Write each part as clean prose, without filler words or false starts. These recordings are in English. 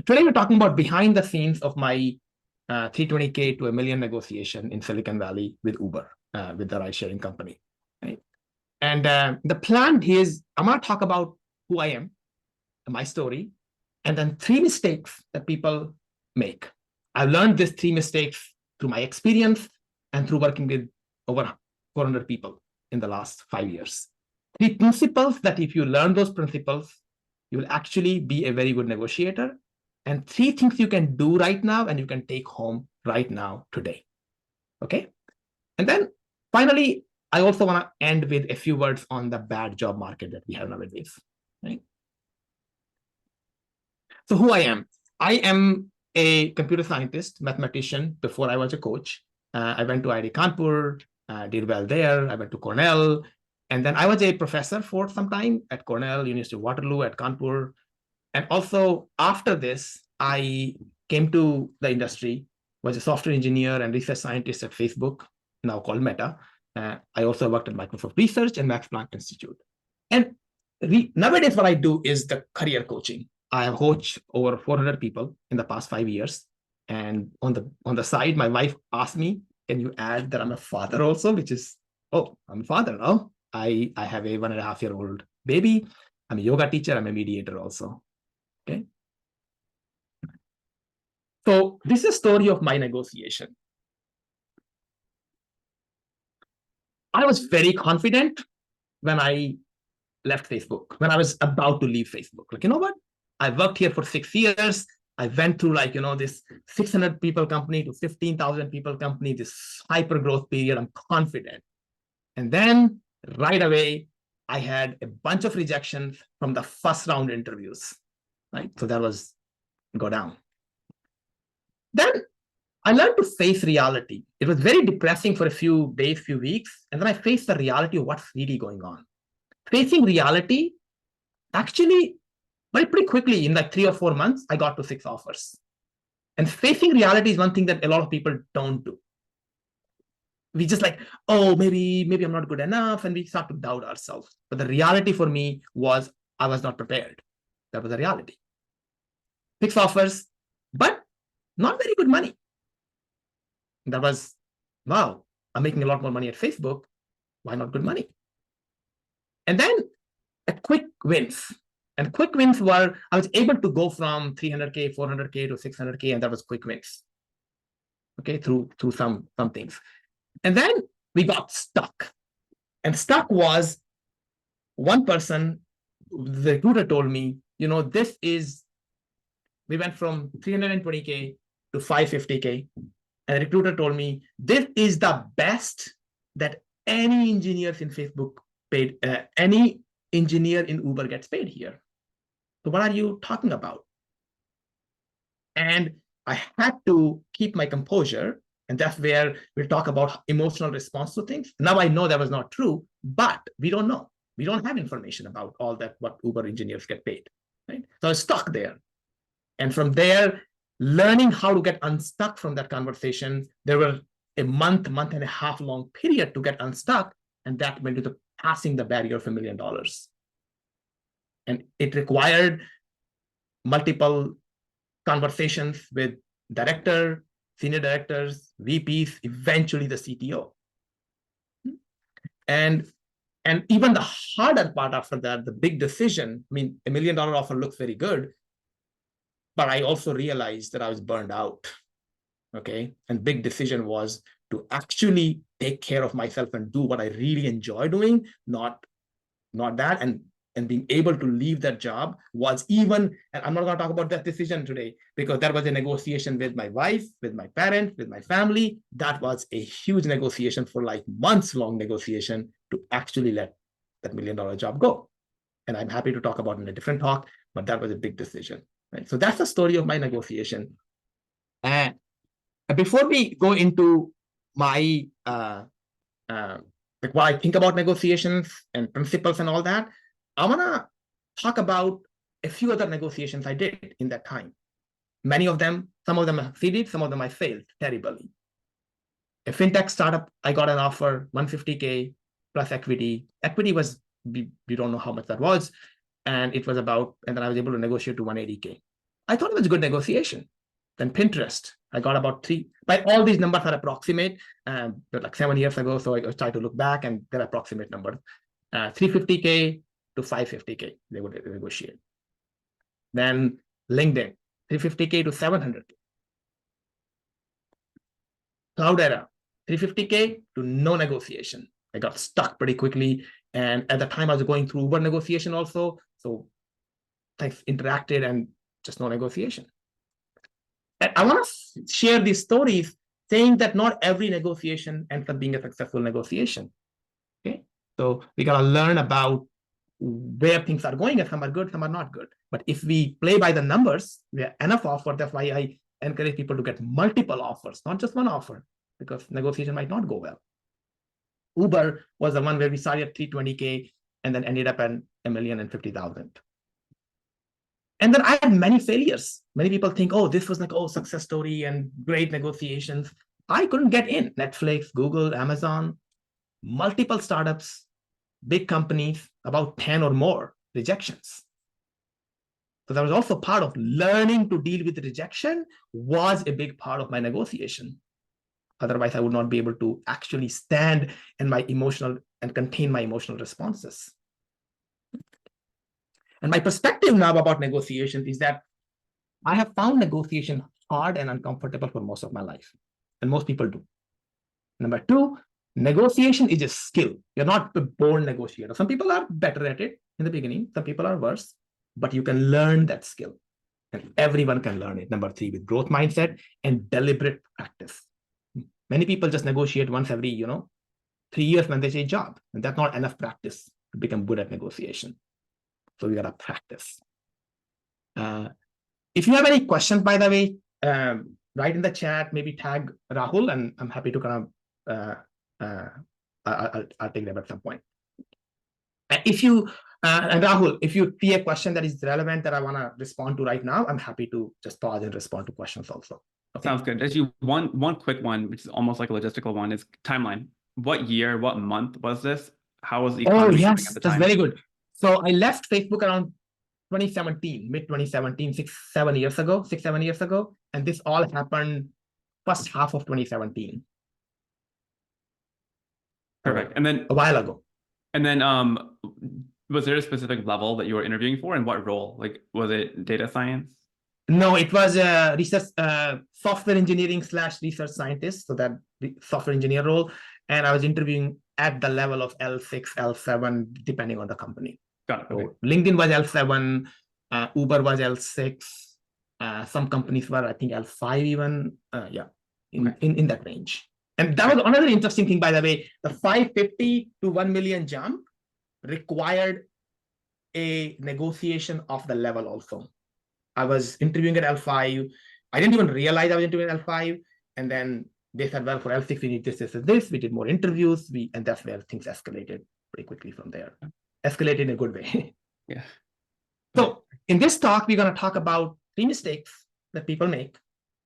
Today, we're talking about behind the scenes of my 320K to $1 million negotiation in Silicon Valley with Uber, with the ride-sharing company. Right? And the plan is I'm going to talk about who I am, my story, and then 3 mistakes that people make. I've learned these 3 mistakes through my experience and through working with over 400 people in the last 5 years. 3 principles that if you learn those principles, you will actually be a very good negotiator. And 3 things you can do right now and you can take home right now today. Okay? And then finally, I also want to end with a few words on the bad job market that we have nowadays. Right? So who I am a computer scientist, mathematician before I was a coach. I went to IIT Kanpur, did well there. I went to Cornell. And then I was a professor for some time at Cornell, University of Waterloo, at Kanpur. And also after this, I came to the industry, was a software engineer and research scientist at Facebook, now called Meta. I also worked at Microsoft Research and Max Planck Institute. And nowadays, what I do is the career coaching. I have coached over 400 people in the past 5 years. And on the side, my wife asked me, can you add that I'm a father also, which is, oh, I'm a father now. I have a 1.5-year-old baby. I'm a yoga teacher. I'm a mediator also. Okay. So this is a story of my negotiation. I was very confident when I left Facebook, when I was about to leave Facebook. Like, you know what? I worked here for 6 years. I went through this 600 people company to 15,000 people company, this hyper growth period. I'm confident. And then right away, I had a bunch of rejections from the first round interviews. Right? So that was go down. Then I learned to face reality. It was very depressing for a few days, few weeks. And then I faced the reality of what's really going on. Facing reality, actually, pretty quickly, in 3 or 4 months, I got to 6 offers. And facing reality is one thing that a lot of people don't do. We just oh, maybe I'm not good enough, and we start to doubt ourselves. But the reality for me was I was not prepared. That was the reality. 6 offers, but not very good money. That was, wow, I'm making a lot more money at Facebook. Why not good money? And then quick wins. And quick wins were, I was able to go from 300K, 400K to 600K, and that was quick wins. Okay, through some things. And then we got stuck. And stuck was one person, the recruiter told me, we went from 320K to 550K. And the recruiter told me, this is the best that any engineers in Facebook paid, any engineer in Uber gets paid here. So what are you talking about? And I had to keep my composure. And that's where we'll talk about emotional response to things. Now I know that was not true, but we don't know. We don't have information about all that, what Uber engineers get paid. Right? So I was stuck there. And from there, learning how to get unstuck from that conversation, there were a month and a half long period to get unstuck. And that went to the passing the barrier of $1 million. And it required multiple conversations with director, senior directors, VPs, eventually the CTO. And even the harder part after that, the big decision, I mean, $1 million offer looks very good, but I also realized that I was burned out. Okay. And big decision was to actually take care of myself and do what I really enjoy doing, not that. And being able to leave that job was even, and I'm not going to talk about that decision today because that was a negotiation with my wife, with my parents, with my family. That was a huge negotiation for months-long negotiation to actually let that $1 million job go. And I'm happy to talk about it in a different talk, but that was a big decision. Right? So that's the story of my negotiation. And before we go into my what I think about negotiations and principles and all that, I want to talk about a few other negotiations I did in that time. Many of them, some of them I succeeded, some of them I failed terribly. A fintech startup, I got an offer, 150K plus equity. Equity was, we don't know how much that was. And it was about, and then I was able to negotiate to 180K. I thought it was a good negotiation. Then Pinterest, I got about 3, by all these numbers are approximate, but like 7 years ago. So I tried to look back and they're approximate numbers. 350K to 550K, they would negotiate. Then LinkedIn, 350K to 700K. Cloudera, 350K to no negotiation. I got stuck pretty quickly. And at the time I was going through Uber negotiation also. So things interacted and just no negotiation. And I want to share these stories saying that not every negotiation ends up being a successful negotiation. Okay. So we got to learn about where things are going, and some are good, some are not good. But if we play by the numbers, we have enough offers. That's why I encourage people to get multiple offers, not just one offer, because negotiation might not go well. Uber was the one where we started at 320K and then ended up at 1,050,000. And then I had many failures. Many people think, oh, this was like, oh, success story and great negotiations. I couldn't get in. Netflix, Google, Amazon, multiple startups, big companies, about 10 or more rejections. So that was also part of learning to deal with rejection was a big part of my negotiation. Otherwise, I would not be able to actually stand in my emotional and contain my emotional responses. And my perspective now about negotiation is that I have found negotiation hard and uncomfortable for most of my life. And most people do. Number 2, negotiation is a skill. You're not a born negotiator. Some people are better at it in the beginning. Some people are worse. But you can learn that skill. And everyone can learn it. Number 3, with growth mindset and deliberate practice. Many people just negotiate once every, 3 years when they say job. And that's not enough practice to become good at negotiation. So we got to practice. If you have any questions, by the way, write in the chat, maybe tag Rahul, and I'm happy to kind of, I'll take them at some point. If you, and Rahul, if you see a question that is relevant that I want to respond to right now, I'm happy to just pause and respond to questions also. Okay. Sounds good. As you one quick one, which is almost like a logistical one, is timeline. What year, what month was this? How was the economy at the that's time? Very good. So I left Facebook around 2017, mid 2017, 6-7 years ago. And this all happened first half of 2017. Perfect. And then a while ago. And then was there a specific level that you were interviewing for, and what role? Like, was it data science? No, it was a research, software engineering / research scientist. So that software engineer role. And I was interviewing at the level of L6, L7, depending on the company. Got it. Okay. So LinkedIn was L7, Uber was L6. Some companies were, I think, L5 even. In that range. And that was another interesting thing, by the way. The 550 to 1 million jump required a negotiation of the level also. I was interviewing at L5. I didn't even realize I was interviewing at L5. And then they said, well, for L6, we need this, this, and this. We did more interviews. And that's where things escalated pretty quickly from there. Escalated in a good way. Yeah. So in this talk, we're going to talk about 3 mistakes that people make,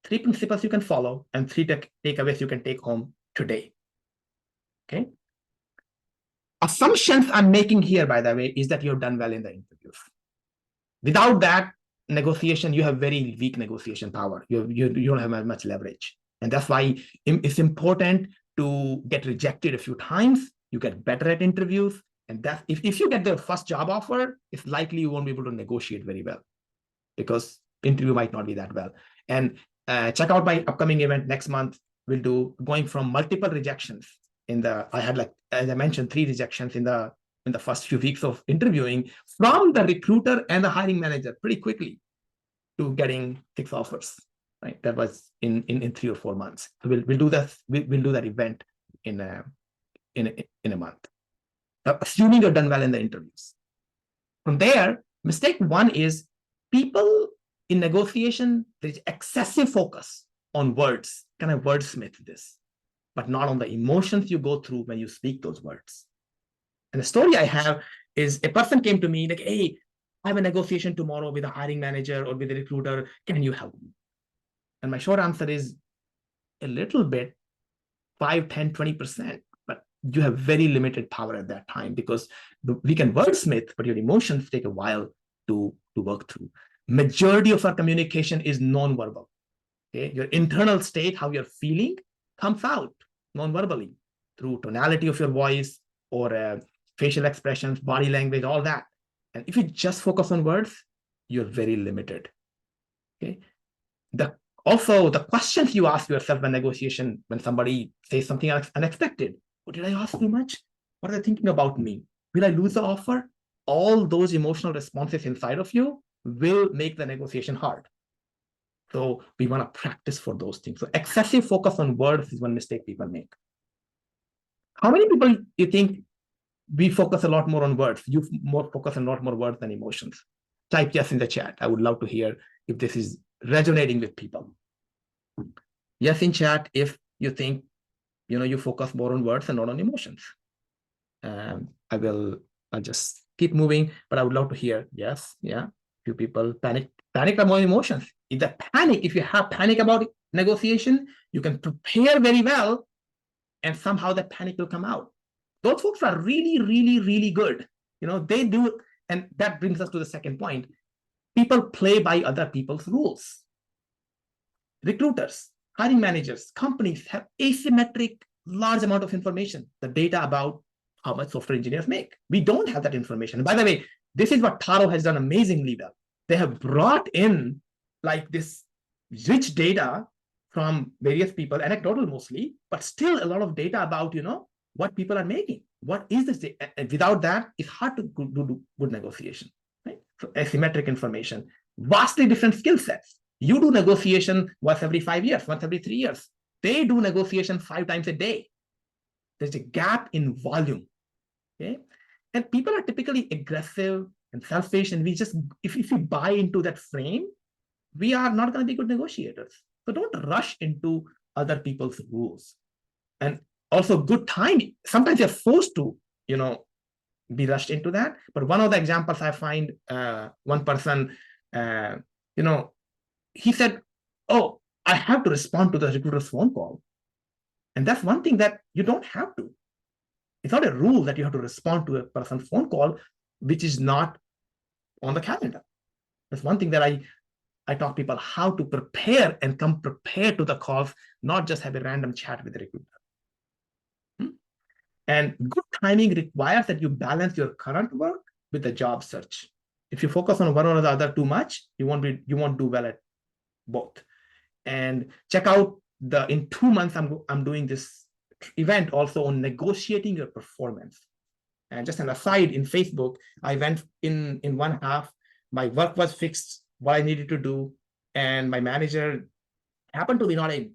3 principles you can follow, and 3 takeaways you can take home today. Okay. Assumptions I'm making here, by the way, is that you've done well in the interviews. Without that negotiation, you have very weak negotiation power. You don't have much leverage. And that's why it's important to get rejected a few times. You get better at interviews. And that if you get the first job offer, it's likely you won't be able to negotiate very well because interview might not be that well. And check out my upcoming event next month. We'll do going from multiple rejections I had, like, as I mentioned, 3 rejections in the first few weeks of interviewing from the recruiter and the hiring manager pretty quickly to getting 6 offers, right? That was in 3 or 4 months. So we'll do that. We'll do that event in a month, assuming you're done well in the interviews. From there, mistake 1 is people in negotiation, there's excessive focus on words, kind of wordsmith this, but not on the emotions you go through when you speak those words. And the story I have is a person came to me like, hey, I have a negotiation tomorrow with a hiring manager or with a recruiter. Can you help me? And my short answer is a little bit, 5, 10, 20%, but you have very limited power at that time because we can wordsmith, but your emotions take a while to work through. Majority of our communication is non-verbal. Okay, your internal state, how you're feeling, comes out non-verbally through tonality of your voice or facial expressions, body language, all that. And if you just focus on words, you're very limited. Okay. Also, the questions you ask yourself when negotiation, when somebody says something unexpected. Oh, did I ask too much? What are they thinking about me? Will I lose the offer? All those emotional responses inside of you will make the negotiation hard. So we want to practice for those things. So excessive focus on words is one mistake people make. How many people you think we focus a lot more on words? You more focus on a lot more words than emotions. Type yes in the chat. I would love to hear if this is resonating with people. Yes in chat if you think you focus more on words and not on emotions. I'll just keep moving, but I would love to hear yes. Yeah, few people panic about emotions. If you have panic about negotiation, you can prepare very well and somehow that panic will come out. Those folks are really, really, really good. They do, and that brings us to the second point. People play by other people's rules. Recruiters, hiring managers, companies have asymmetric, large amount of information, the data about how much software engineers make. We don't have that information. And by the way, this is what Taro has done amazingly well. They have brought in like this rich data from various people, anecdotal mostly, but still a lot of data about, what people are making. What is this? And without that, it's hard to do good negotiation, right? So asymmetric information, vastly different skill sets. You do negotiation once every 5 years, once every 3 years. They do negotiation 5 times a day. There's a gap in volume. Okay. And people are typically aggressive and selfish. And we just, if we buy into that frame, we are not going to be good negotiators. So don't rush into other people's rules. And also good timing. Sometimes you're forced to, be rushed into that. But one of the examples I find, one person, he said, oh, I have to respond to the recruiter's phone call. And that's one thing that you don't have to. It's not a rule that you have to respond to a person's phone call, which is not on the calendar. That's one thing that I talk people how to prepare and come prepared to the calls, not just have a random chat with the recruiter. And good timing requires that you balance your current work with the job search. If you focus on one or the other too much, you won't do well at both. And check out in 2 months, I'm doing this event also on negotiating your performance. And just an aside, in Facebook, I went in one half, my work was fixed, what I needed to do, and my manager happened to be not a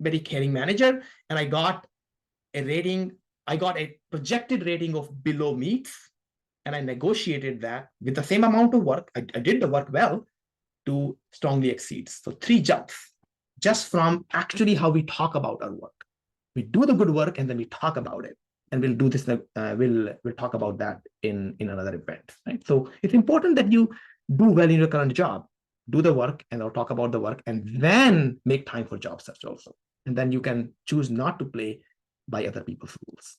very caring manager, and I got a projected rating of below meets, and I negotiated that with the same amount of work. I did the work well to strongly exceeds. So 3 jumps just from actually how we talk about our work. We do the good work and then we talk about it. And we'll do this, we'll talk about that in another event, right? So it's important that you do well in your current job, do the work, and I'll talk about the work, and then make time for job search also. And then you can choose not to play by other people's rules.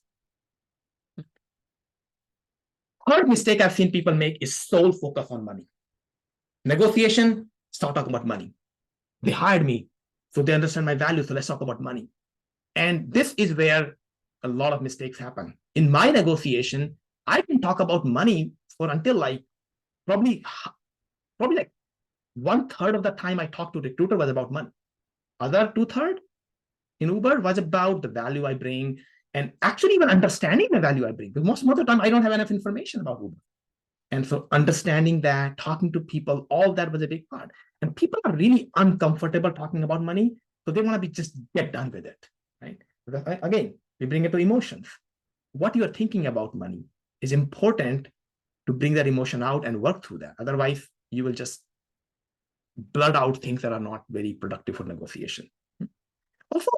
Third mistake I've seen people make is sole focus on money. Negotiation, start talking about money. They hired me, so they understand my value, so let's talk about money. And this is where a lot of mistakes happen. In my negotiation, I can talk about money for until probably like 1/3 of the time I talked to recruiter was about money. Other 2/3 in Uber was about the value I bring and actually even understanding the value I bring. Because most of the time I don't have enough information about Uber. And so understanding that, talking to people, all that was a big part. And people are really uncomfortable talking about money. So they want to just get done with it, right? Again, we bring it to emotions. What you are thinking about money is important to bring that emotion out and work through that. Otherwise, you will just blurt out things that are not very productive for negotiation. Also,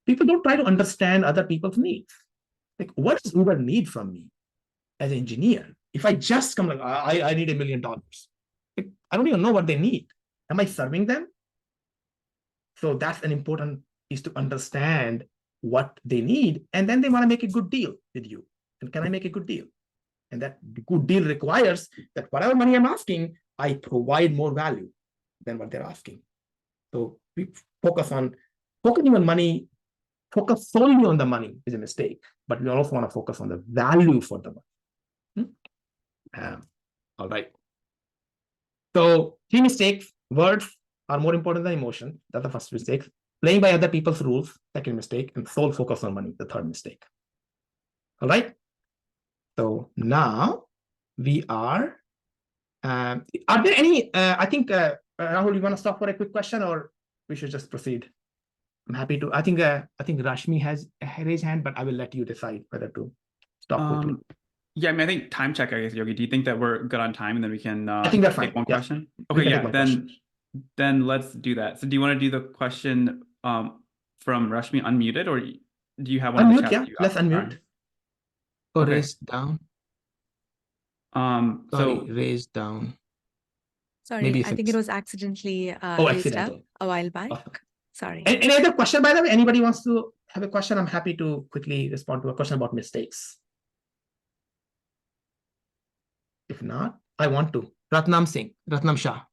people don't try to understand other people's needs. Like, what does Uber need from me as an engineer? If I just come like, I need $1 million, like, I don't even know what they need. Am I serving them? So that's an important is to understand what they need, and then they want to make a good deal with you. And can I make a good deal? And that good deal requires that whatever money I'm asking, I provide more value than what they're asking. So we focusing on money, focus solely on the money is a mistake, but we also want to focus on the value for the money. All right. So 3 mistakes: words are more important than emotion. That's the first mistake. Playing by other people's rules, second mistake, and sole focus on money, the third mistake. All right. So now we are there any, I think, Rahul, you want to stop for a quick question, or we should just proceed? I'm happy to. I think Rashmi has a raised hand, but I will let you decide whether to stop quickly. Yeah, I mean, I think time check, I guess, Yogi. Do you think that we're good on time and then we can I think that's take fine. one question? We Okay, can yeah, take one question. then let's do that. So do you want to do the question from Rashmi unmuted, or do you have one in the Unmute, chat? yeah. that you got? Let's unmute. Or Okay. raise down. So Sorry, raise down. Sorry, Maybe I think it was accidentally raised up accidental. a while back. Okay. Sorry. Any other question, by the way? Anybody wants to have a question? I'm happy to quickly respond to a question about mistakes. If not, I want to. Ratnam Shah.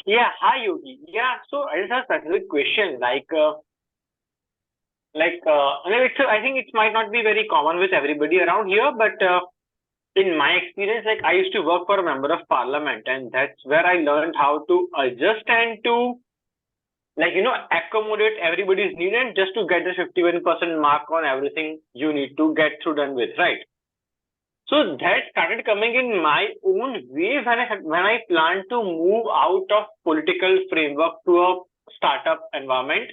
Yeah, hi Yogi. Yeah, so I just have a specific question. I think it might not be very common with everybody around here, but in my experience, like I used to work for a member of parliament, and that's where I learned how to adjust and to, accommodate everybody's need and just to get the 51% mark on everything you need to get through done with, right? So that started coming in my own way when I planned to move out of political framework to a startup environment.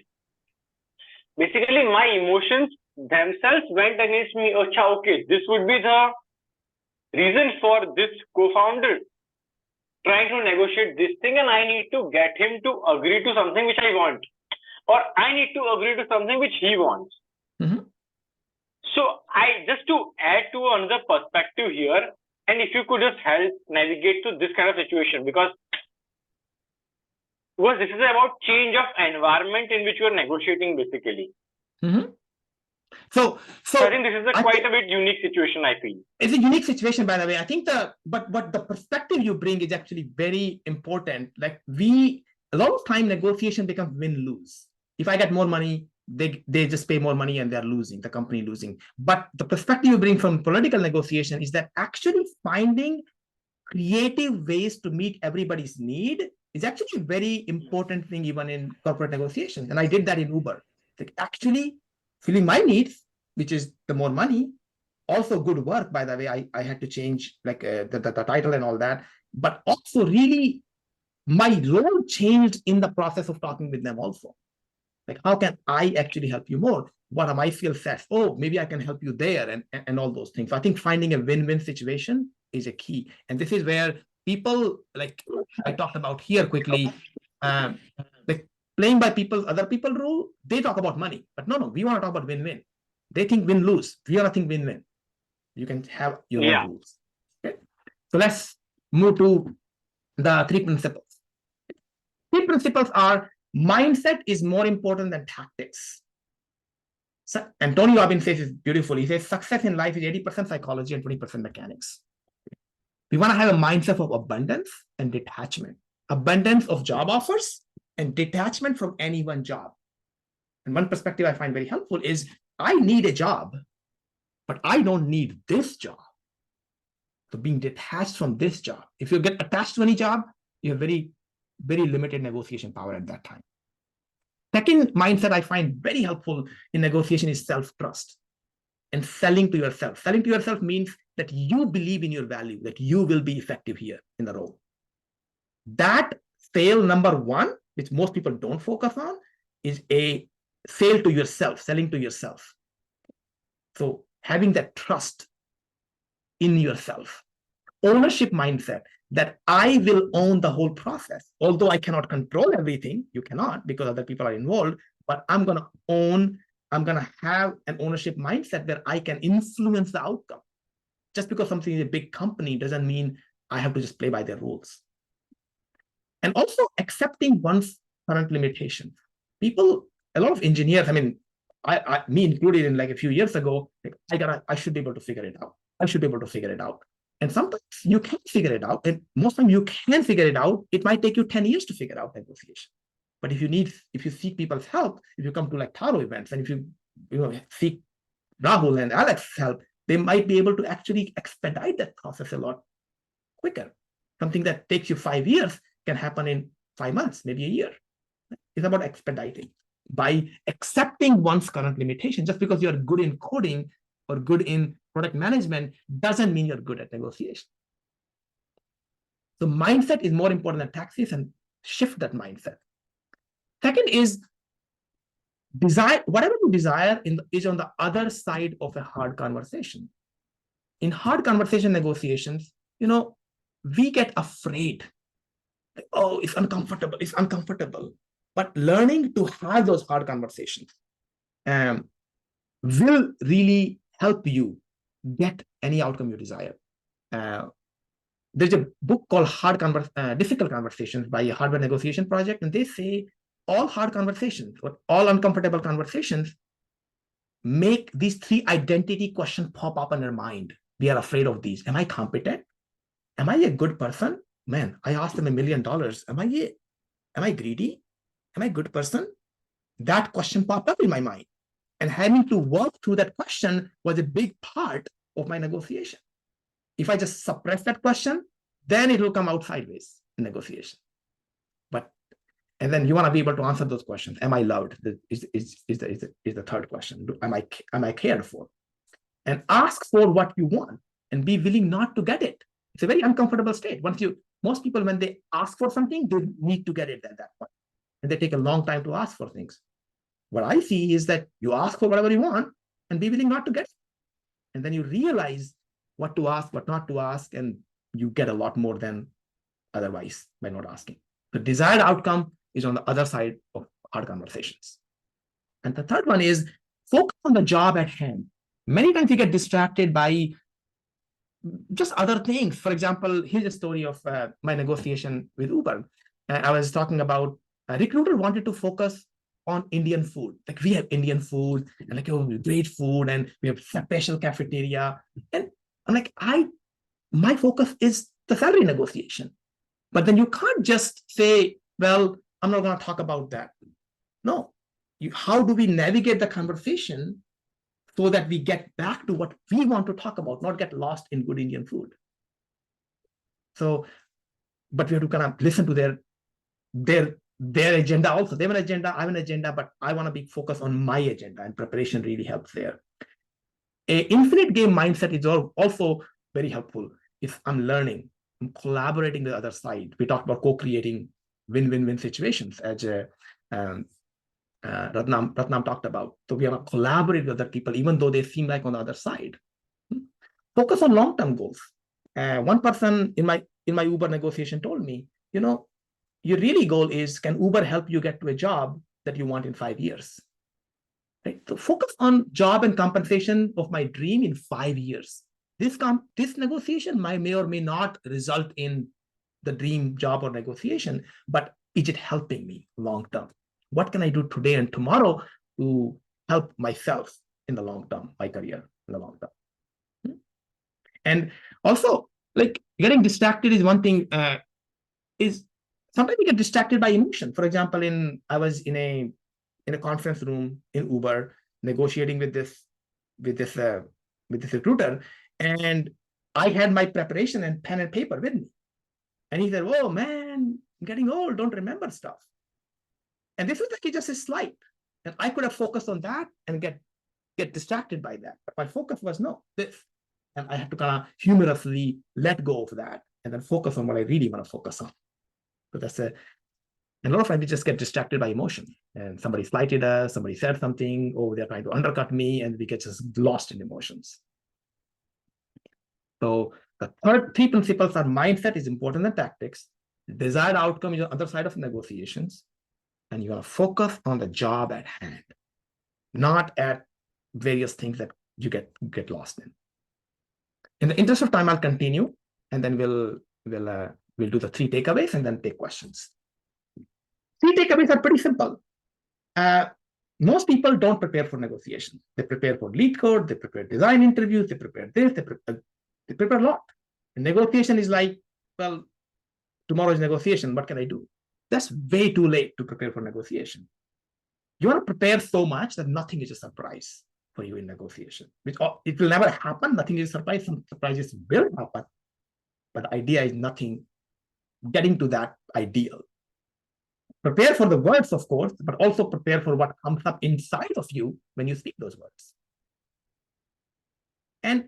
Basically, my emotions themselves went against me. Okay, this would be the reason for this co-founder trying to negotiate this thing, and I need to get him to agree to something which I want, or I need to agree to something which he wants. Mm-hmm. So I just to add to another perspective here, and if you could just help navigate to this kind of situation, because this is about change of environment in which you are negotiating basically. Mm-hmm. So I think this is quite a bit unique situation, I feel. It's a unique situation, by the way. I think but the perspective you bring is actually very important. Like a lot of time negotiation becomes win-lose. If I get more money, they just pay more money and they're losing, the company losing. But the perspective you bring from political negotiation is that actually finding creative ways to meet everybody's need is actually a very important thing even in corporate negotiations. And I did that in Uber. Like actually filling my needs, which is the more money, also good work, by the way. I had to change like the title and all that, but also really my role changed in the process of talking with them also. Like, how can I actually help you more? What are my skill sets? Oh, maybe I can help you there, and all those things. So I think finding a win-win situation is a key. And this is where people, like I talked about here quickly, like playing by other people rule, they talk about money. But no, we want to talk about win-win. They think win-lose. We want to think win-win. You can have your own rules. Okay? So let's move to the 3 principles. 3 principles are: mindset is more important than tactics. So, and Tony Robbins says it beautifully. He says success in life is 80% psychology and 20% mechanics. We want to have a mindset of abundance and detachment. Abundance of job offers and detachment from any one job. And one perspective I find very helpful is I need a job, but I don't need this job. So being detached from this job. If you get attached to any job, you have very, very limited negotiation power at that time. Second mindset I find very helpful in negotiation is self-trust and selling to yourself. Selling to yourself means that you believe in your value, that you will be effective here in the role. That sale number 1, which most people don't focus on, is a sale to yourself, selling to yourself. So having that trust in yourself. Ownership mindset, that I will own the whole process. Although I cannot control everything, you cannot because other people are involved, but I'm going to have an ownership mindset where I can influence the outcome. Just because something is a big company doesn't mean I have to just play by their rules. And also accepting one's current limitations. People, a lot of engineers, I mean, me included, in like a few years ago, like, I should be able to figure it out. I should be able to figure it out. And sometimes you can't figure it out. And most of the time you can figure it out. It might take you 10 years to figure out negotiation. But if you seek people's help, if you come to like Taro events, and if you seek Rahul and Alex's help, they might be able to actually expedite that process a lot quicker. Something that takes you 5 years can happen in 5 months, maybe a year. It's about expediting. By accepting one's current limitation, just because you're good in coding or good in product management doesn't mean you're good at negotiation. So mindset is more important than taxes, and shift that mindset. Second is desire. Whatever you desire is on the other side of a hard conversation. In hard conversation negotiations, we get afraid. Like, oh, it's uncomfortable. It's uncomfortable. But learning to have those hard conversations will really help you get any outcome you desire. There's a book called Difficult Conversations by a Harvard Negotiation Project, and they say all hard conversations or all uncomfortable conversations make these 3 identity questions pop up in your mind. We are afraid of these. Am I competent? Am I a good person? Man, I asked them $1 million. Am I greedy? Am I a good person? That question popped up in my mind. And having to work through that question was a big part of my negotiation. If I just suppress that question, then it will come out sideways in negotiation. And then you want to be able to answer those questions. Am I loved? Is the third question. Am I cared for? And ask for what you want and be willing not to get it. It's a very uncomfortable state. Most people, when they ask for something, they need to get it at that point. And they take a long time to ask for things. What I see is that you ask for whatever you want and be willing not to get it. And then you realize what to ask, what not to ask, and you get a lot more than otherwise by not asking. The desired outcome is on the other side of hard conversations. And the third one is focus on the job at hand. Many times you get distracted by just other things. For example, here's a story of my negotiation with Uber. I was talking about a recruiter wanted to focus on Indian food. Like, we have Indian food and like, oh, great food, and we have special cafeteria. And I'm like, my focus is the salary negotiation. But then you can't just say, well, I'm not going to talk about that. No. How do we navigate the conversation so that we get back to what we want to talk about, not get lost in good Indian food? So, but we have to kind of listen to their agenda also. They have an agenda, I have an agenda, but I want to be focused on my agenda, and preparation really helps there. An infinite game mindset is also very helpful. If I'm learning, I'm collaborating with the other side. We talked about co-creating win-win-win situations, as Ratnam talked about. So we want to collaborate with other people, even though they seem like on the other side. Focus on long-term goals. One person in my Uber negotiation told me, your really goal is, can Uber help you get to a job that you want in 5 years? Right? So focus on job and compensation of my dream in 5 years. This negotiation may or may not result in the dream job or negotiation, but is it helping me long term? What can I do today and tomorrow to help myself in the long term, my career in the long term? And also, like, getting distracted is one thing. Is sometimes we get distracted by emotion. For example, I was in a conference room in Uber negotiating with this recruiter, and I had my preparation and pen and paper with me. And he said, "Oh man, I'm getting old, don't remember stuff." And this was like just a slide. And I could have focused on that and get distracted by that. But my focus was this. And I had to kind of humorously let go of that and then focus on what I really want to focus on. So and a lot of times we just get distracted by emotion. And somebody slighted us, somebody said something, oh, they're trying to undercut me, and we get just lost in emotions. So the three principles are: mindset is important than tactics, desired outcome is on the other side of negotiations, and you want to focus on the job at hand, not at various things that you get lost in. In the interest of time, I'll continue, and then we'll do the 3 takeaways and then take questions. 3 takeaways are pretty simple. most people don't prepare for negotiation. They prepare for lead code, they prepare design interviews, they prepare this, they prepare a lot. And negotiation is like, well, tomorrow is negotiation. What can I do? That's way too late to prepare for negotiation. You want to prepare so much that nothing is a surprise for you in negotiation. Which it will never happen. Nothing is a surprise. Some surprises will happen. But the idea is nothing getting to that ideal. Prepare for the words, of course, but also prepare for what comes up inside of you when you speak those words. And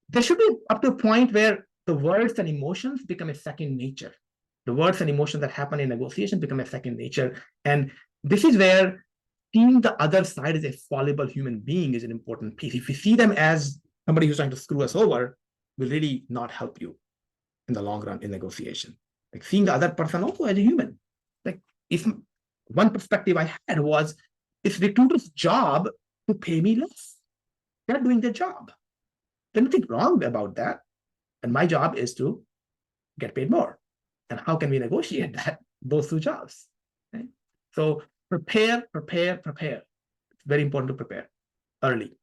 there should be up to a point where the words and emotions become a second nature. The words and emotions that happen in negotiation become a second nature. And this is where seeing the other side as a fallible human being is an important piece. If you see them as somebody who's trying to screw us over, will really not help you in the long run in negotiation. Like seeing the other person also as a human. Like if one perspective I had was, it's recruiter's job to pay me less. They're doing their job. There's nothing wrong about that. And my job is to get paid more. And how can we negotiate that? Those two jobs. Right? So prepare. It's very important to prepare early.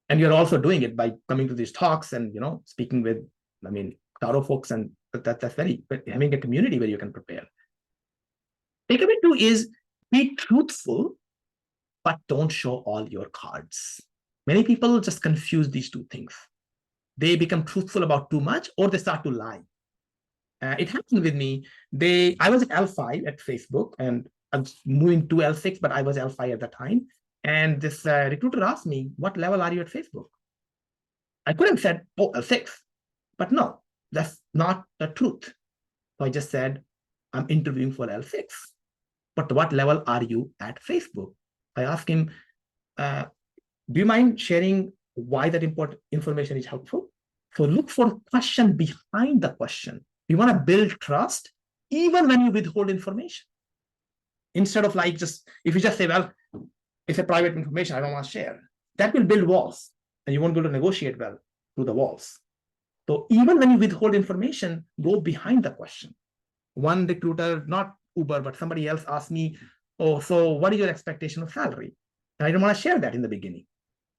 And you're also doing it by coming to these talks and speaking with, Taro folks, and that's very, having a community where you can prepare. Takeaway 2 is be truthful, but don't show all your cards. Many people just confuse these two things. They become truthful about too much, or they start to lie. It happened with me. I was at L5 at Facebook, and I was moving to L6, but I was L5 at the time. And this recruiter asked me, what level are you at Facebook? I could have said, oh, L6. But no, that's not the truth. So I just said, I'm interviewing for L6. But what level are you at Facebook? I asked him, do you mind sharing why that important information is helpful? So look for a question behind the question. You want to build trust even when you withhold information. Instead of like if you just say, well, it's a private information, I don't want to share. That will build walls and you won't be able to negotiate well through the walls. So even when you withhold information, go behind the question. One recruiter, not Uber, but somebody else asked me, oh, so what is your expectation of salary? And I didn't want to share that in the beginning.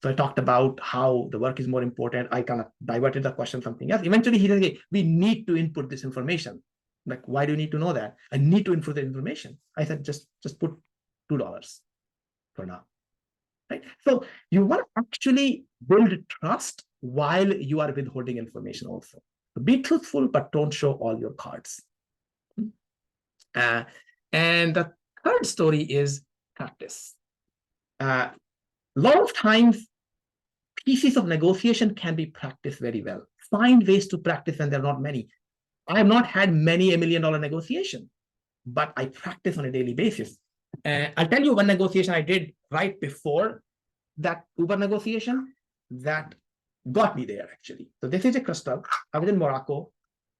So I talked about how the work is more important. I kind of diverted the question something else. Eventually, he said, hey, we need to input this information. Like, why do you need to know that? I need to input the information. I said, just put $2 for now. Right? So you want to actually build trust while you are withholding information also. So be truthful, but don't show all your cards. And the third story is practice. A lot of times, pieces of negotiation can be practiced very well. Find ways to practice when there are not many. I have not had many $1 million negotiation, but I practice on a daily basis. I'll tell you one negotiation I did right before that Uber negotiation that got me there, actually. So this is a crystal. I was in Morocco.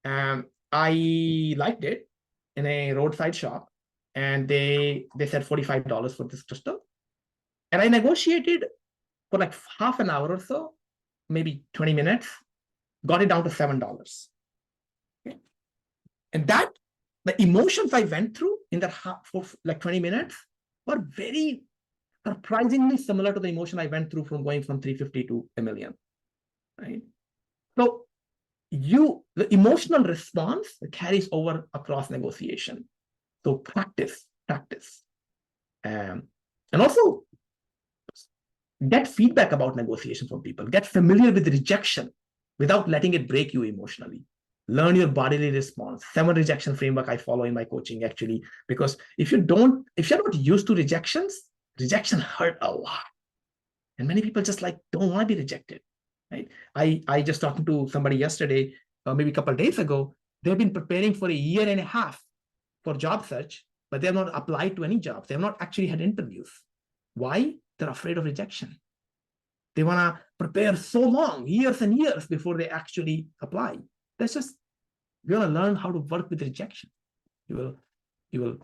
I liked it in a roadside shop, and they said $45 for this crystal. And I negotiated for like half an hour or so, maybe 20 minutes, got it down to $7. Okay. And the emotions I went through in that for like 20 minutes were very surprisingly similar to the emotion I went through from going from 350 to $1 million. Right? So the emotional response carries over across negotiation. So practice. And also get feedback about negotiation from people. Get familiar with rejection without letting it break you emotionally. Learn your bodily response. 7 rejection framework I follow in my coaching, actually, because if you're not used to rejection hurt a lot. And many people just don't want to be rejected. Right? I just talked to somebody yesterday, maybe a couple of days ago. They've been preparing for 1.5 years for job search, but they have not applied to any jobs. They have not actually had interviews. Why? They're afraid of rejection. They want to prepare so long, years and years, before they actually apply. You're going to learn how to work with rejection. You will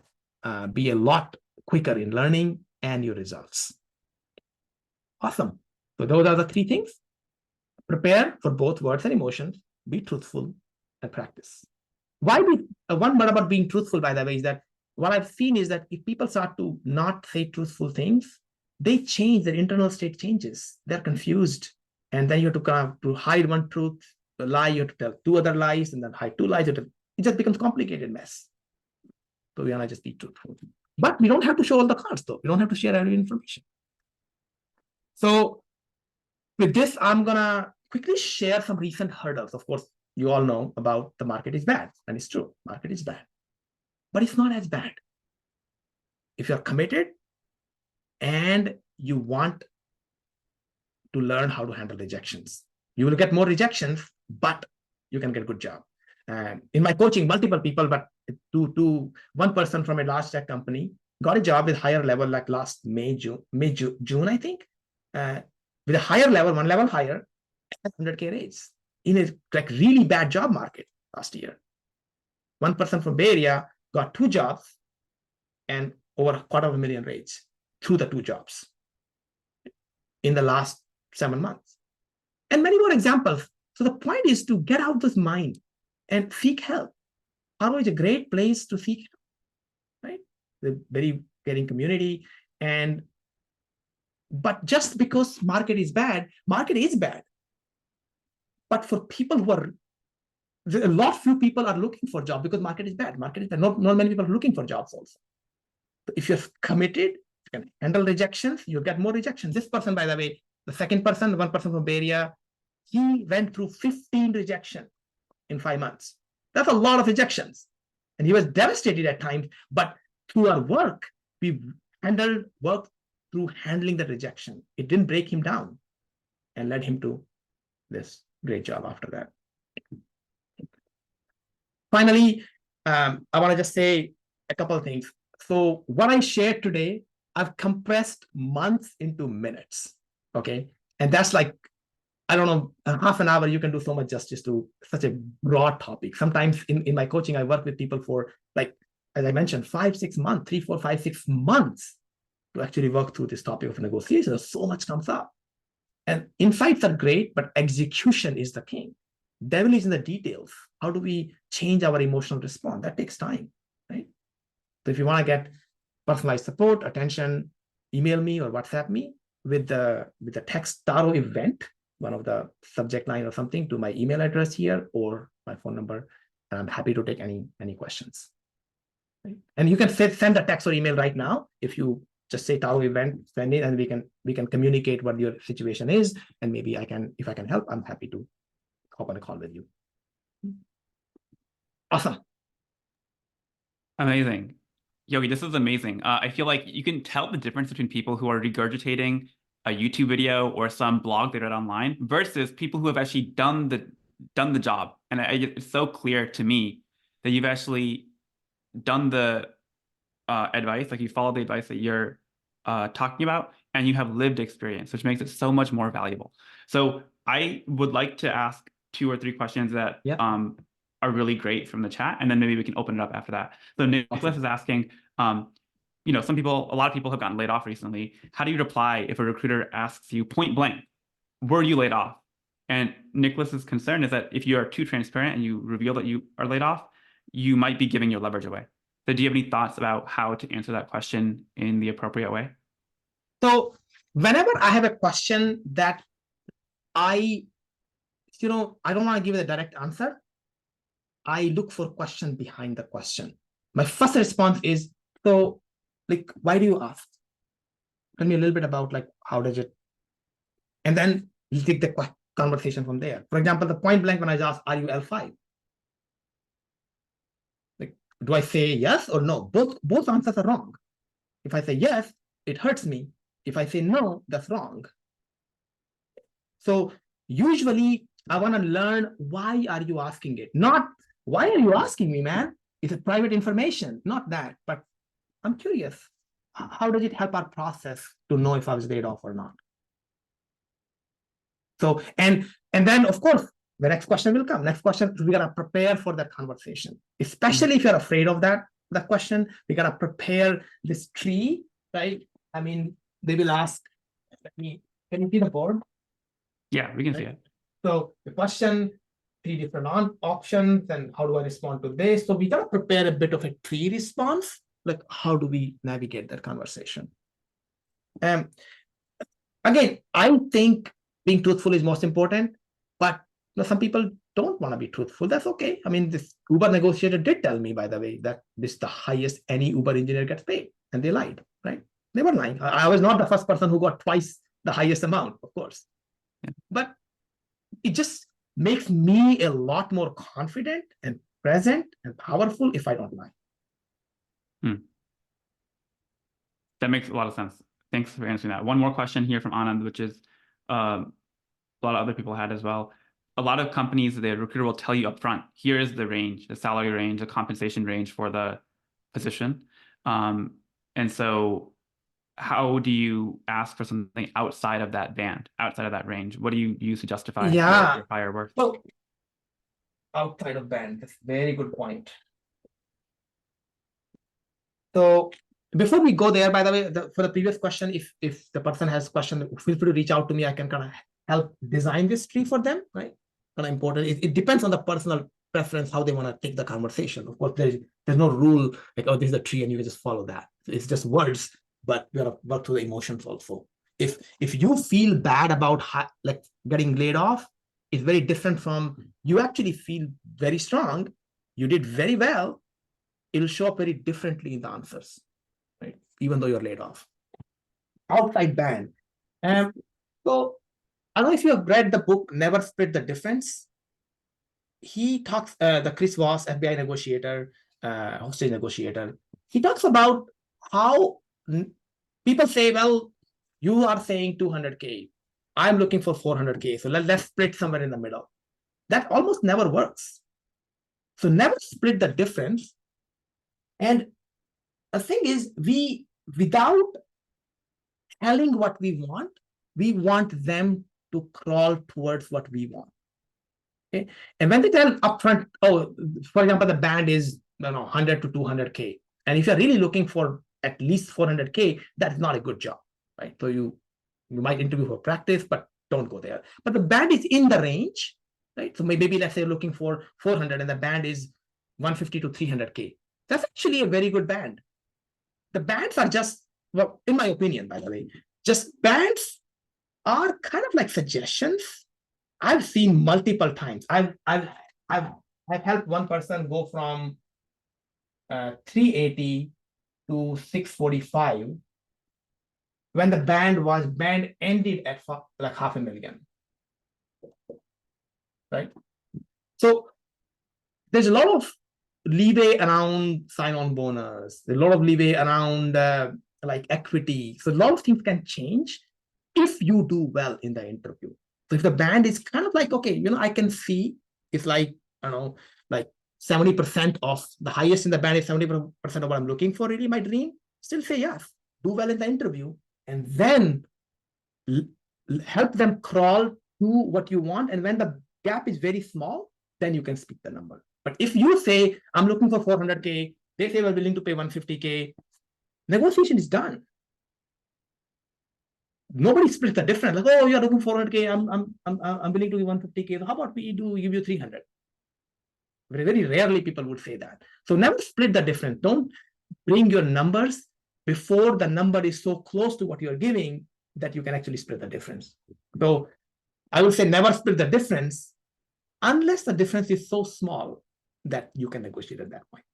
be a lot quicker in learning and your results. Awesome. So those are the 3 things. Prepare for both words and emotions. Be truthful and practice. One part about being truthful, by the way, is that what I've seen is that if people start to not say truthful things, they change, their internal state changes. They're confused. And then you have to kind of to hide one truth, a lie, you have to tell two other lies, and then hide two lies. It just becomes a complicated mess. So we want to just be truthful. But we don't have to show all the cards, though. We don't have to share every information. So with this, I'm going to quickly share some recent hurdles. Of course, you all know about the market is bad, and it's true. Market is bad. But it's not as bad. If you're committed and you want to learn how to handle rejections, you will get more rejections, but you can get a good job. And in my coaching, multiple people, but one person from a large tech company got a job with higher level, like last June, I think, with a higher level, one level higher, 100K raise in a like really bad job market last year. One person from Bay Area got 2 jobs and over $250,000 raise through the 2 jobs in the last 7 months. And many more examples. So the point is to get out this mind and seek help. Harvard is a great place to seek help, right? The very caring community. But just because market is bad. But for people who are, a lot few people are looking for jobs because market is bad. Not many people are looking for jobs also. So if you're committed, you can handle rejections, you get more rejections. This person, by the way, the second person, one person from Bay Area, he went through 15 rejections in 5 months. That's a lot of rejections. And he was devastated at times, but through our work, we worked through handling the rejection. It didn't break him down and led him to this great job after that. Finally, I want to just say a couple of things. So what I shared today, I've compressed months into minutes, okay? And that's like, I don't know, half an hour, you can do so much justice to such a broad topic. Sometimes in my coaching, I work with people for, like, as I mentioned, 5-6 months, 3, 4, 5, 6 months to actually work through this topic of negotiation. So much comes up. And insights are great, but execution is the king. Devil is in the details. How do we change our emotional response? That takes time, right? So if you want to get personalized support, attention, email me or WhatsApp me with the text Taro event, one of the subject line or something, to my email address here or my phone number, and I'm happy to take any questions. Right? And you can send a text or email right now. If you just say Taro event, send it, and we can communicate what your situation is, and maybe if I can help, I'm happy to hop on a call with you. Awesome. Amazing. Yogi, this is amazing. I feel like you can tell the difference between people who are regurgitating a YouTube video or some blog they read online versus people who have actually done the job. And it's so clear to me that you've actually done the advice, like you follow the advice that you're talking about, and you have lived experience, which makes it so much more valuable. So I would like to ask 2 or 3 questions that are really great from the chat, and then maybe we can open it up after that. So Nicholas is asking, a lot of people have gotten laid off recently. How do you reply if a recruiter asks you point blank, were you laid off? And Nicholas's concern is that if you are too transparent and you reveal that you are laid off, you might be giving your leverage away. So do you have any thoughts about how to answer that question in the appropriate way? So whenever I have a question that I don't want to give it a direct answer, I look for question behind the question. My first response is, so, like, why do you ask? Tell me a little bit about, like, how does it, and then you take the conversation from there. For example, the point blank when I ask, are you L5? Like, do I say yes or no? Both answers are wrong. If I say yes, it hurts me. If I say no, that's wrong. So usually I want to learn, why are you asking it? Not, why are you asking me, man? It's a private information, not that. But I'm curious, how does it help our process to know if I was laid off or not? So, and then, of course, the next question will come. Next question, we got to prepare for that conversation, especially if you're afraid of that question. We got to prepare this tree, right? I mean, they will ask, can you see the board? Yeah, we can see it. So the question, 3 different options, and how do I respond to this? So we got to prepare a bit of a tree response like, how do we navigate that conversation? Again, I think being truthful is most important, but some people don't want to be truthful. That's okay. I mean, this Uber negotiator did tell me, by the way, that this is the highest any Uber engineer gets paid, and they lied, right? They were lying. I was not the first person who got twice the highest amount, of course. Yeah. But it just makes me a lot more confident and present and powerful if I don't lie. That makes a lot of sense. Thanks for answering that. One more question here from Anand, which is a lot of other people had as well. A lot of companies, the recruiter will tell you upfront, here is the range, the salary range, the compensation range for the position. And so how do you ask for something outside of that band, outside of that range? What do you use to justify your higher worth? Well, outside of band, that's a very good point. So before we go there, by the way, for the previous question, if the person has a question, feel free to reach out to me. I can kind of help design this tree for them, right? Kind of important. It depends on the personal preference, how they want to take the conversation. Of course, there's no rule like, oh, this is a tree and you can just follow that. It's just words, but we gotta work through the emotions also. If you feel bad about like getting laid off, it's very different from you actually feel very strong, you did very well, it'll show up very differently in the answers, right? Even though you're laid off. Outside band. So I don't know if you have read the book Never Split the Difference. He talks, the Chris Voss, FBI negotiator, hostage negotiator, he talks about how people say, well, you are saying 200K. I'm looking for 400K. So let's split somewhere in the middle. That almost never works. So never split the difference. And the thing is, without telling what we want them to crawl towards what we want. Okay. And when they tell upfront, oh, for example, the band is 100 to 200K. And if you're really looking for at least 400K, that's not a good job, right? So you might interview for practice, but don't go there. But the band is in the range, right? So maybe let's say you're looking for 400 and the band is 150 to 300K. That's actually a very good band. The bands are just, well, in my opinion, by the way, just bands are kind of like suggestions. I've seen multiple times. I've helped one person go from 380 to 645 when the band ended at like $500,000, right? So there's a lot of leeway around sign-on bonus. There's a lot of leeway around like equity. So a lot of things can change if you do well in the interview. So if the band is kind of like, okay, I can see it's like, I don't know, like 70% of the highest in the band is 70% of what I'm looking for, really my dream, still say yes, do well in the interview, and then help them crawl to what you want. And when the gap is very small, then you can speak the number. But if you say, I'm looking for 400K, they say we're willing to pay 150K, negotiation is done. Nobody splits the difference. Like, oh, you're looking for 400K, I'm willing to give 150K. So how about we give you 300? Very, very rarely people would say that. So never split the difference. Don't bring your numbers before the number is so close to what you're giving that you can actually split the difference. So I would say never split the difference unless the difference is so small that you can negotiate at that point.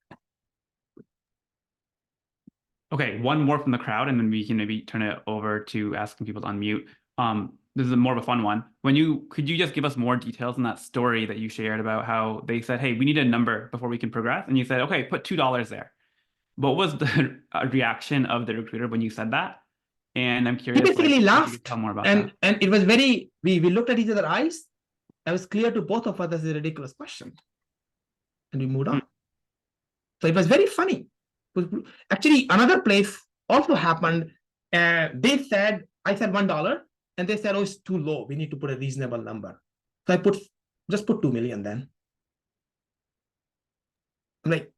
Okay, one more from the crowd, and then we can maybe turn it over to asking people to unmute. This is more of a fun one. Could you just give us more details on that story that you shared about how they said, hey, we need a number before we can progress? And you said, okay, put $2 there. What was the reaction of the recruiter when you said that? And I'm curious. He basically laughed. Tell more about and that. And it was very, we looked at each other's eyes. It was clear to both of us this is a ridiculous question. And we moved on. So it was very funny. Actually, another place also happened. I said $1, and they said, oh, it's too low. We need to put a reasonable number. So I just put 2 million then. I'm like,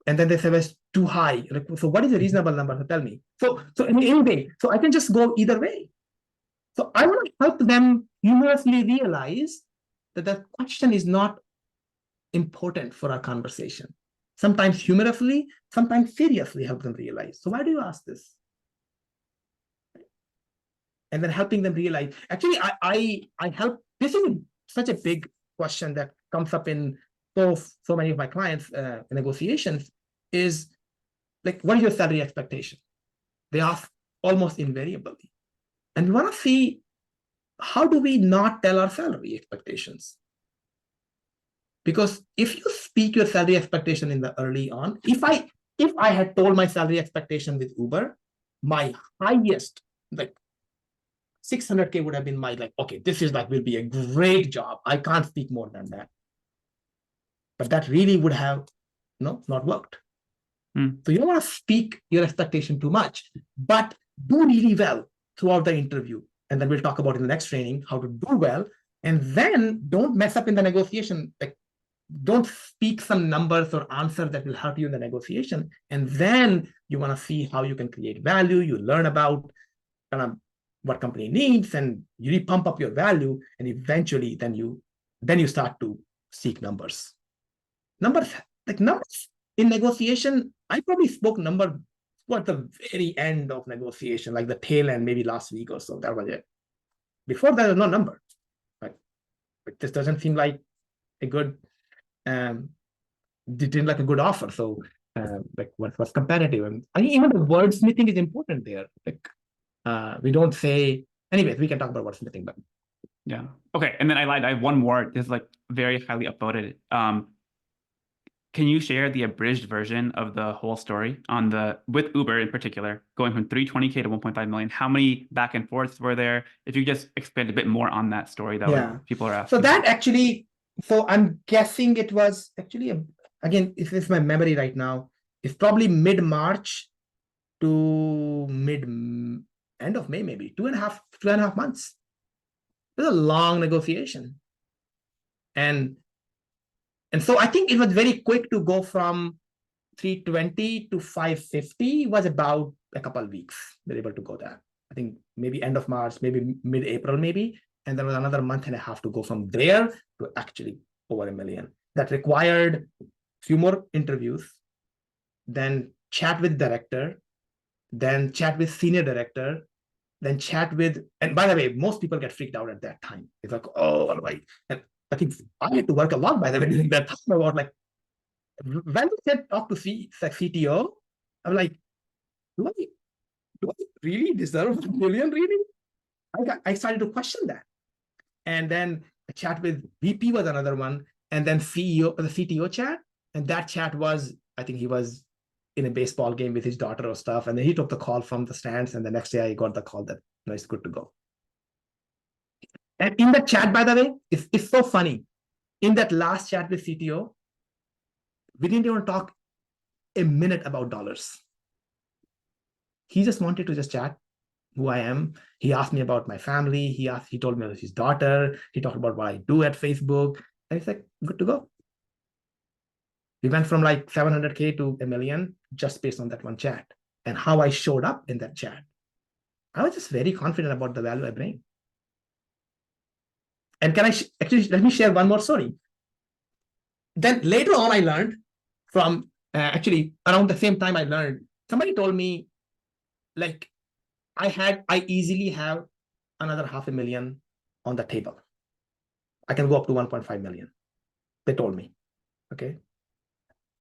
and then they said it's too high. Like, so what is a reasonable number? So tell me. So anyway, so I can just go either way. So I want to help them humorously realize that the question is not important for our conversation. sometimes humorously, sometimes seriously help them realize. So why do you ask this? And then helping them realize, actually, I help, this is such a big question that comes up in so many of my clients negotiations is like, what is your salary expectation? They ask almost invariably. And we want to see, how do we not tell our salary expectations? Because if you speak your salary expectation in the early on, if I had told my salary expectation with Uber, my highest, like 600K would have been my, like, okay, this is like, will be a great job. I can't speak more than that. But that really would have not worked. So you don't want to speak your expectation too much, but do really well throughout the interview. And then we'll talk about in the next training how to do well. And then don't mess up in the negotiation. Like, don't speak some numbers or answers that will hurt you in the negotiation. And then you want to see how you can create value. You learn about kind of what company needs, and you really pump up your value. And eventually, then you start to seek numbers. Numbers in negotiation. I probably spoke number at the very end of negotiation, like the tail end, maybe last week or so. That was it. Before that, was no number. Like this doesn't seem like a good, didn't like a good offer. So like what was competitive, and I think even the wordsmithing is important there. Like we don't say, anyways, we can talk about wordsmithing, but yeah. Okay. And then I lied. I have one more. This is like very highly upvoted. Can you share the abridged version of the whole story with Uber in particular, going from 320K to 1.5 million? How many back and forths were there? If you just expand a bit more on that story, that people are asking. So that actually, so I'm guessing it was actually, again, if it's my memory right now, it's probably mid-March to end of May, maybe 2.5 months. It was a long negotiation. And so I think it was very quick to go from 320 to 550. Was about a couple of weeks. They're able to go there. I think maybe end of March, maybe mid-April, maybe. And there was another month and a half to go from there to actually over 1 million. That required a few more interviews, then chat with director, then chat with senior director, then chat with, and by the way, most people get freaked out at that time. It's like, oh, right. And I think I had to work a lot, by the way, during that time about like, when we said talk to CTO, I'm like, do I really deserve 1 million, really? I started to question that. And then a chat with VP was another one, and then the CTO chat. And that chat was, I think he was in a baseball game with his daughter or stuff. And then he took the call from the stands. And the next day I got the call that it's good to go. And in the chat, by the way, it's so funny. In that last chat with CTO, we didn't even talk a minute about dollars. He just wanted to just chat who I am. He asked me about my family. He told me about his daughter. He talked about what I do at Facebook. And it's like, good to go. We went from like 700K to 1 million just based on that one chat and how I showed up in that chat. I was just very confident about the value I bring. And can I actually, let me share one more story. Then later on, I learned from actually around the same time I learned, somebody told me, like, I easily have another 500,000 on the table. I can go up to 1.5 million. They told me, okay.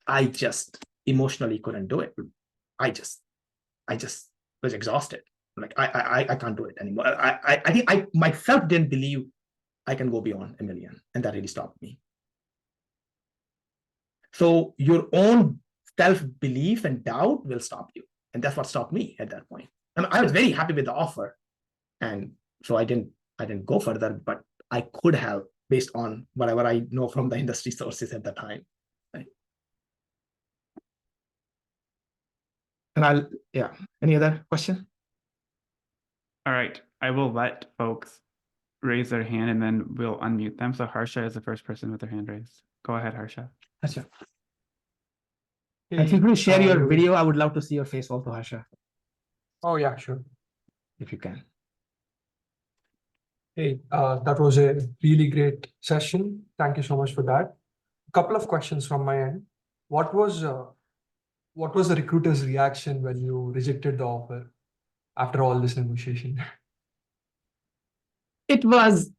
I just emotionally couldn't do it. I just was exhausted. Like I can't do it anymore. I think I myself didn't believe I can go beyond 1 million, and that really stopped me. So your own self-belief and doubt will stop you, and that's what stopped me at that point. And I was very happy with the offer, and so I didn't go further, but I could have based on whatever I know from the industry sources at the time. Right? And any other question? All right, I will let folks raise their hand and then we'll unmute them. So Harsha is the first person with their hand raised. Go ahead, Harsha. Harsha. If you could share your video, I would love to see your face also, Harsha. Oh, yeah, sure. If you can. Hey, that was a really great session. Thank you so much for that. A couple of questions from my end. what was the recruiter's reaction when you rejected the offer after all this negotiation? It was,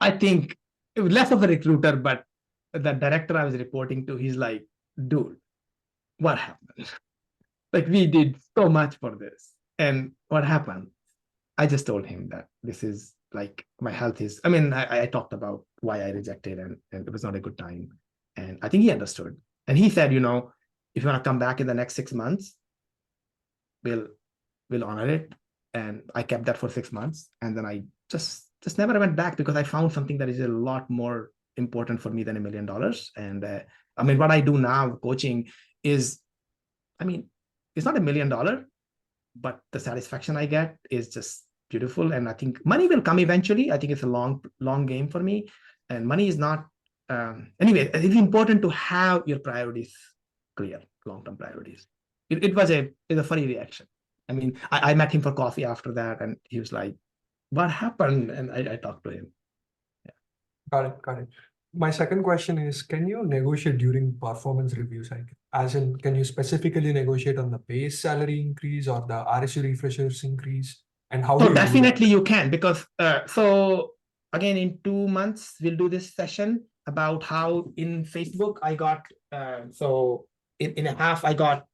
I think, it was less of a recruiter, but the director I was reporting to, he's like, dude, what happened? Like, we did so much for this. And what happened? I just told him that this is like my health is, I mean, I talked about why I rejected and it was not a good time. And I think he understood. And he said, you know, if you want to come back in the next 6 months, we'll honor it. And I kept that for 6 months. And then I just never went back because I found something that is a lot more important for me than $1 million. And I mean, what I do now, coaching, is, I mean, it's not $1 million, but the satisfaction I get is just beautiful. And I think money will come eventually. I think it's a long game for me. And money is not, anyway, it's important to have your priorities clear, long-term priorities. It was a funny reaction. I mean, I met him for coffee after that, and he was like, what happened? And I talked to him. Yeah. Got it. My second question is, can you negotiate during performance reviews? Like, as in, can you specifically negotiate on the base salary increase or the RSU refreshers increase? And how do you do that? Definitely you can, because so again, in 2 months, we'll do this session about how in Facebook I got, so in a half, I got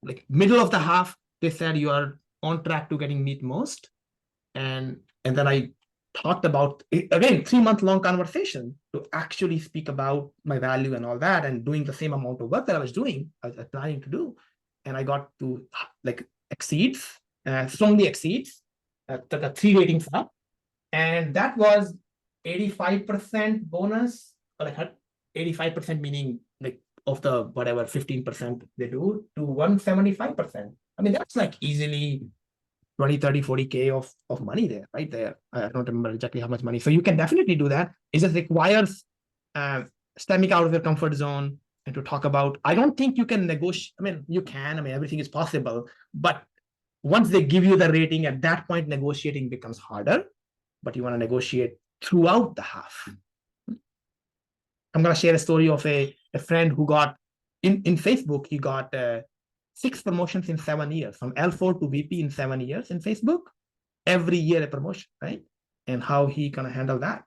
like middle of the half, they said you are on track to getting meet most. And then I talked about, again, 3-month long conversation to actually speak about my value and all that, and doing the same amount of work that I was planning to do. And I got to like exceeds, strongly exceeds the 3 ratings up. And that was 85% bonus, or like 85% meaning like of the whatever 15% they do to 175%. I mean, that's like easily 20, 30, 40K of money there, right there. I don't remember exactly how much money. So you can definitely do that. It just requires stepping out of your comfort zone and to talk about, I don't think you can negotiate. I mean, you can, I mean, everything is possible, but once they give you the rating, at that point, negotiating becomes harder, but you want to negotiate throughout the half. I'm going to share a story of a friend who got, in Facebook, he got 6 promotions in 7 years, from L4 to VP in 7 years in Facebook, every year a promotion, right? And how he gonna handle that?